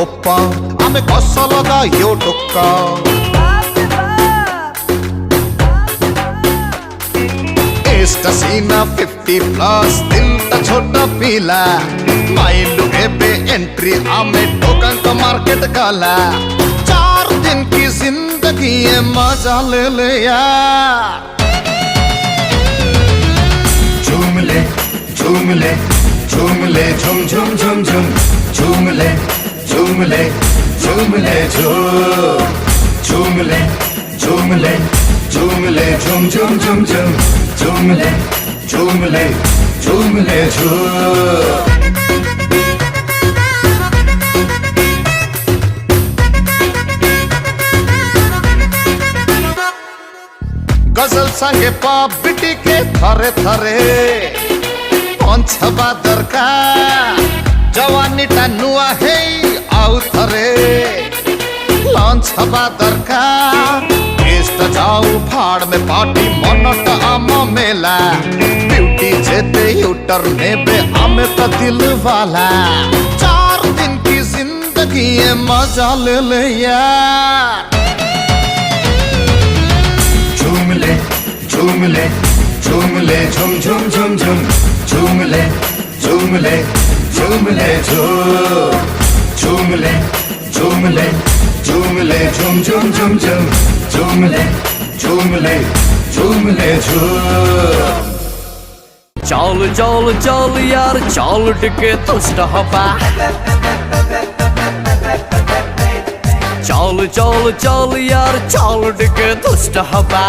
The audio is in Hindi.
पप्पा आमे कस लगा यो टोक्का एस्टा सीना 50+ दिलटा छोटा पीला माइंड एबे एंट्री आमे टोकन का मार्केट काला 4 दिन की जिंदगी है मजा ले ले यार झूम ले झूम ले झूम ले झूम झूम झूम झूम झूम ले झूम ले झूम ले झूम ले झूम ले झूम ले झूम झूम झूम झूम झूम ले झूम ले झूम ले झूम गजल संगे पाप बिटी के थरे थरे पंचबा दरकार जवानी टा नुआ है आउ थरे लंच हबा दरकार केस्ट जाऊ फाड़ में पार्टी मनट आम मेला ब्यूटी जेते यूटर नेबे आमे तो दिल वाला 4 दिन की जिंदगी है मजा ले ले यार झूम ले झूम ले झूम ले झूम झूम झूम झूम झूम ले झूम ले झूम ले झूम ले झूम ले झूम ले झूम झूम झूम झूम झूम ले झूम ले झूम ले झूम चल चल चल यार चल टिके तुष्ट हबा चल चल चल यार चल टिके तुष्ट हबा